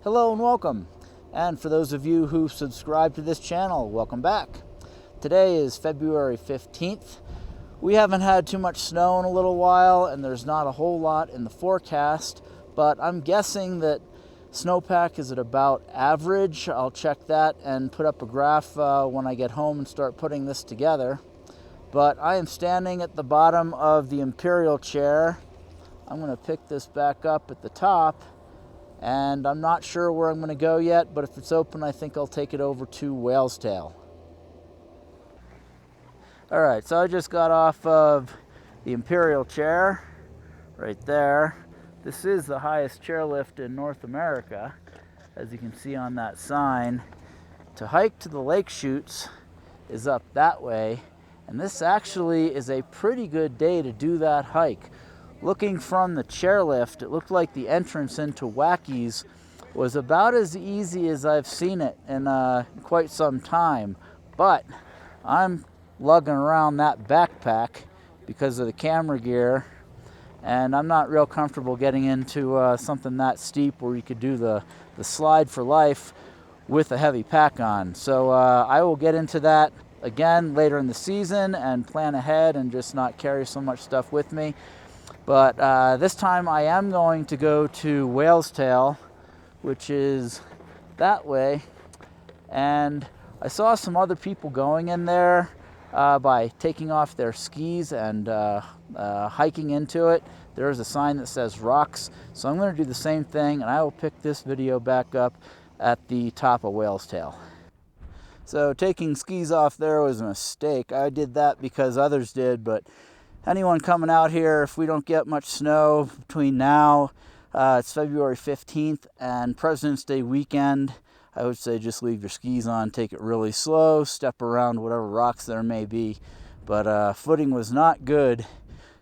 Hello and welcome. And for those of you who subscribe to this channel, welcome back. Today is February 15th. We haven't had too much snow in a little while, and there's not a whole lot in the forecast, but I'm guessing that snowpack is at about average. I'll check that and put up a graph when I get home and start putting this together. But I am standing at the bottom of the Imperial chair. I'm going to pick this back up at the top, and I'm not sure where I'm going to go yet, but if it's open, I think I'll take it over to Whale's Tail. All right, so I just got off of the Imperial chair right there. This is the highest chairlift in North America, as you can see on that sign. To hike to the lake chutes is up that way, and this actually is a pretty good day to do that hike. Looking from the chairlift, it looked like the entrance into Wacky's was about as easy as I've seen it in quite some time, but I'm lugging around that backpack because of the camera gear, and I'm not real comfortable getting into something that steep where you could do the slide for life with a heavy pack on. So I will get into that again later in the season and plan ahead and just not carry so much stuff with me. But this time I am going to go to Whale's Tail, which is that way, and I saw some other people going in there by taking off their skis and hiking into it. There is a sign that says rocks, so I'm going to do the same thing, and I will pick this video back up at the top of Whale's Tail. So taking skis off there was a mistake. I did that because others did, but anyone coming out here, if we don't get much snow between now, it's February 15th and President's Day weekend, I would say just leave your skis on, take it really slow, step around whatever rocks there may be. But footing was not good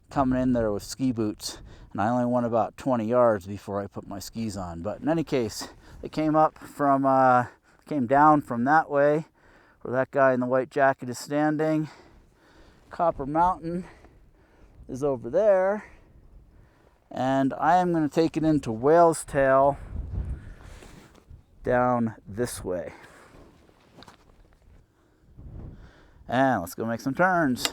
coming in there with ski boots, and I only went about 20 yards before I put my skis on. But in any case, it came down from that way, where that guy in the white jacket is standing. Copper Mountain is over there, and I am going to take it into Whale's Tail down this way. And let's go make some turns.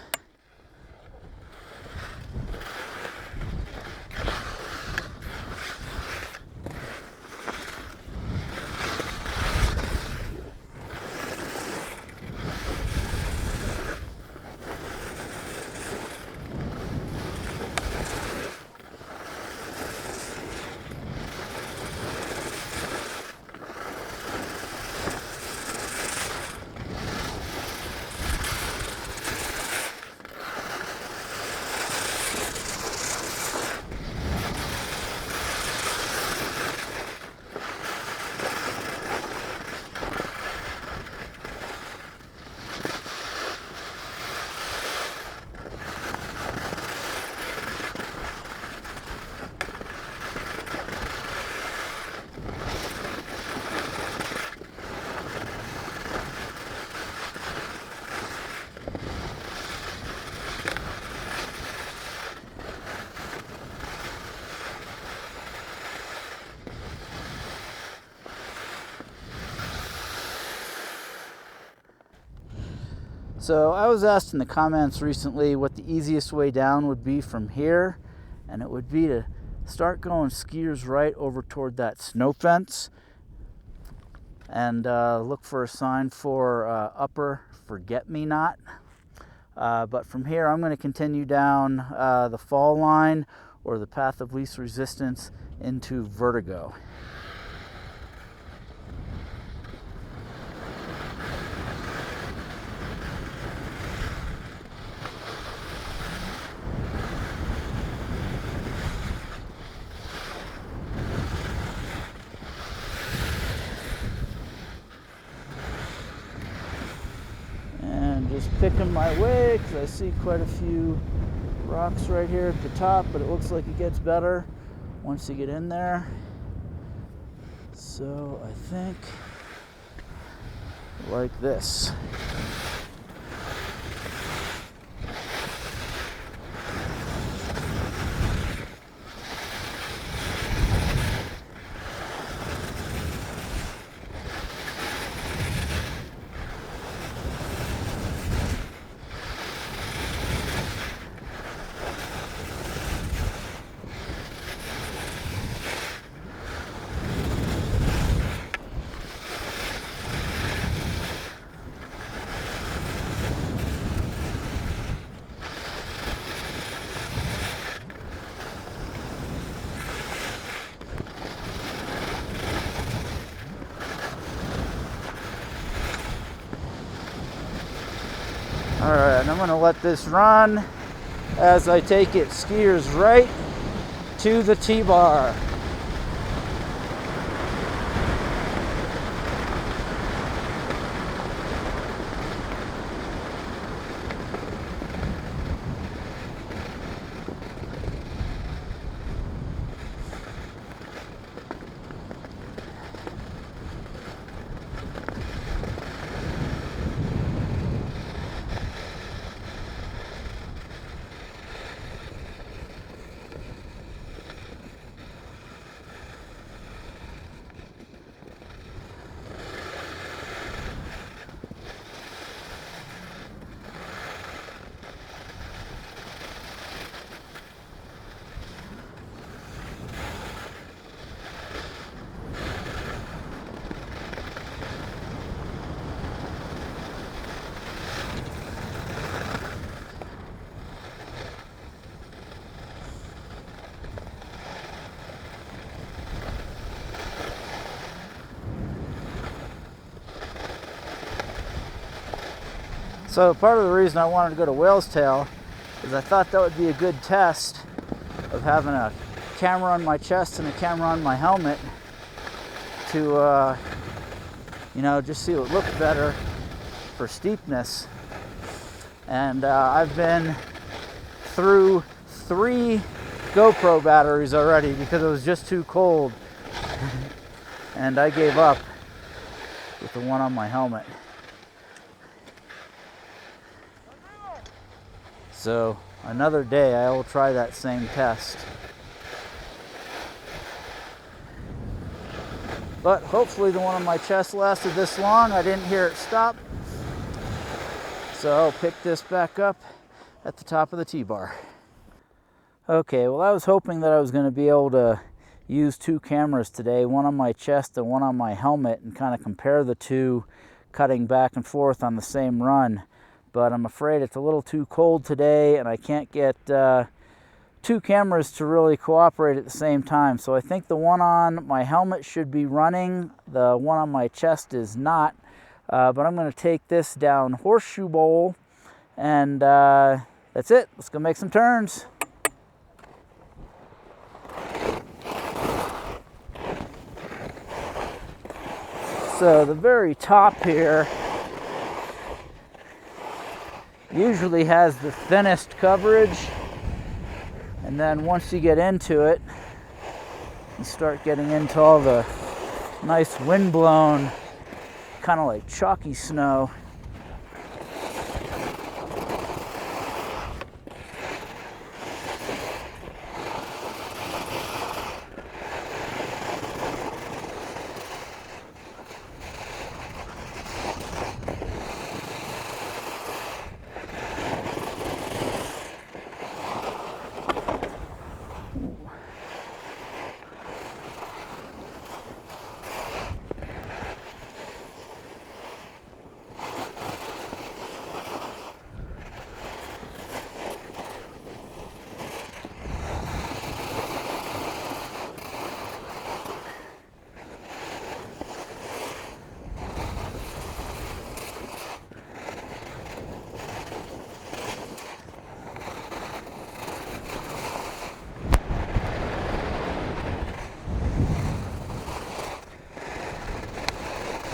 So I was asked in the comments recently what the easiest way down would be from here, and it would be to start going skiers right over toward that snow fence and look for a sign for Upper Forget-Me-Not. But from here I'm going to continue down the fall line, or the path of least resistance, into Vertigo. Just picking my way because I see quite a few rocks right here at the top, but it looks like it gets better once you get in there. So I think like this. Alright, I'm going to let this run as I take it skiers right to the T-bar. So part of the reason I wanted to go to Whale's Tail is I thought that would be a good test of having a camera on my chest and a camera on my helmet to, just see what looked better for steepness. And I've been through 3 GoPro batteries already because it was just too cold. And I gave up with the one on my helmet. So another day I will try that same test. But hopefully the one on my chest lasted this long. I didn't hear it stop. So I'll pick this back up at the top of the T-bar. Okay, well I was hoping that I was going to be able to use 2 cameras today, one on my chest and one on my helmet, and kind of compare the two, cutting back and forth on the same run. But I'm afraid it's a little too cold today and I can't get 2 cameras to really cooperate at the same time. So I think the one on my helmet should be running, the one on my chest is not. But I'm going to take this down Horseshoe Bowl, and that's it. Let's go make some turns. So the very top here usually has the thinnest coverage, and then once you get into it, you start getting into all the nice windblown, kind of like chalky snow.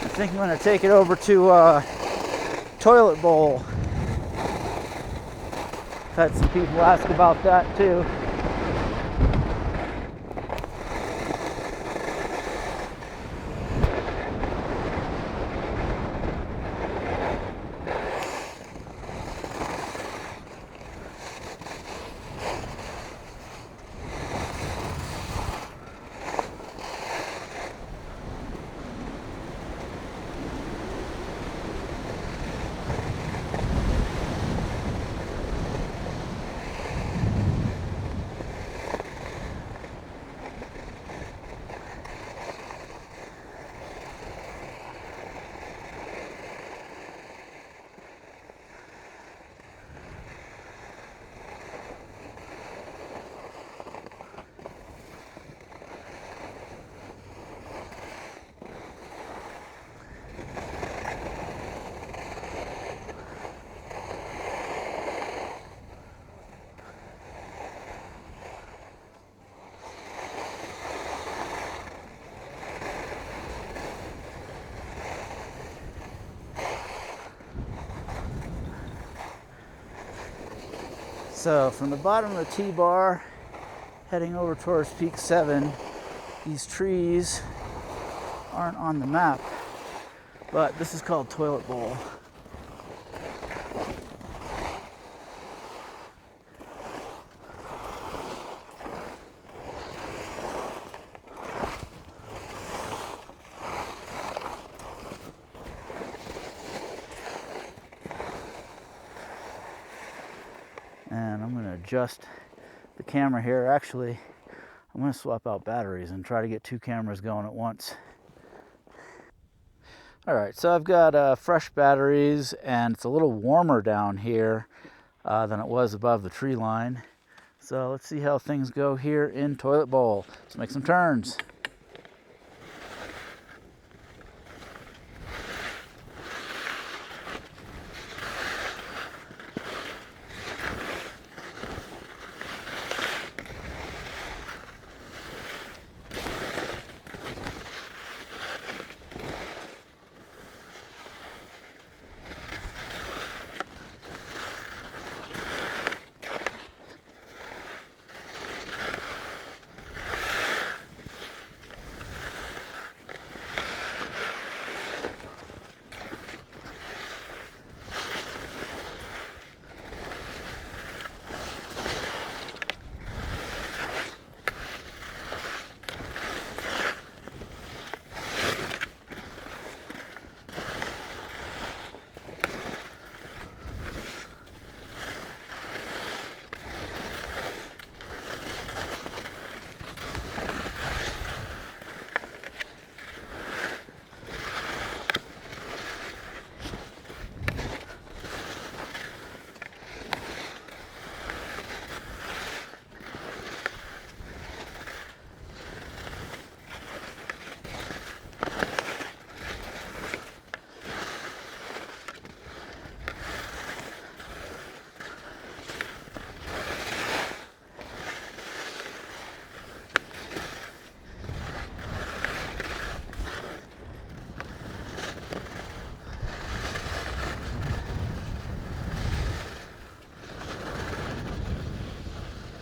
I think I'm going to take it over to Toilet Bowl. I've had some people ask about that too. So from the bottom of the T-bar, heading over towards Peak 7, these trees aren't on the map, but this is called Toilet Bowl. And I'm going to adjust the camera here. Actually, I'm going to swap out batteries and try to get two cameras going at once. All right, so I've got fresh batteries, and it's a little warmer down here than it was above the tree line. So let's see how things go here in Toilet Bowl. Let's make some turns.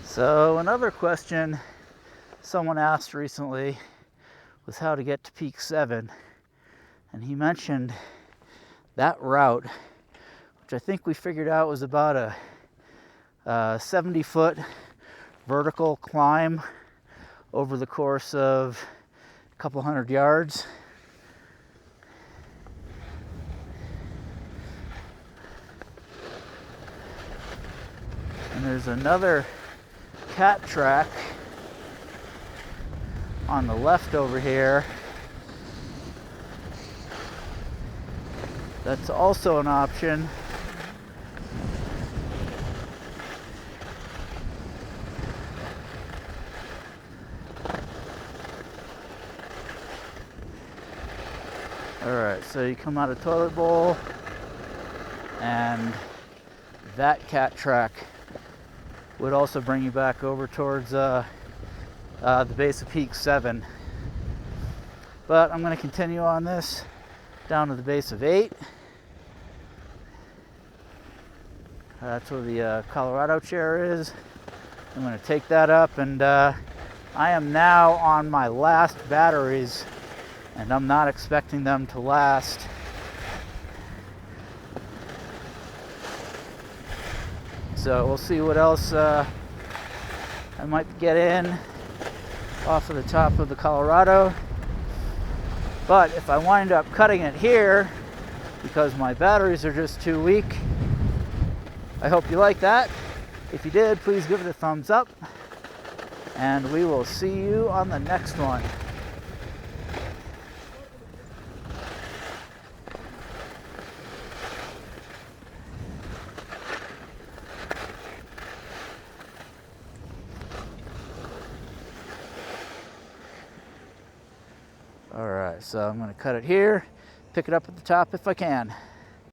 So another question someone asked recently was how to get to Peak 7. And he mentioned that route, which I think we figured out was about a 70-foot vertical climb over the course of a couple hundred yards. And there's another cat track on the left over here that's also an option. Alright, so you come out of Toilet Bowl, and that cat track would also bring you back over towards the base of Peak 7. But I'm going to continue on this down to the base of 8. That's where the Colorado chair is. I'm going to take that up, and I am now on my last batteries, and I'm not expecting them to last. So we'll see what else I might get in off of the top of the Colorado. But if I wind up cutting it here because my batteries are just too weak, I hope you like that. If you did, please give it a thumbs up, and we will see you on the next one. All right, so I'm going to cut it here, pick it up at the top if I can.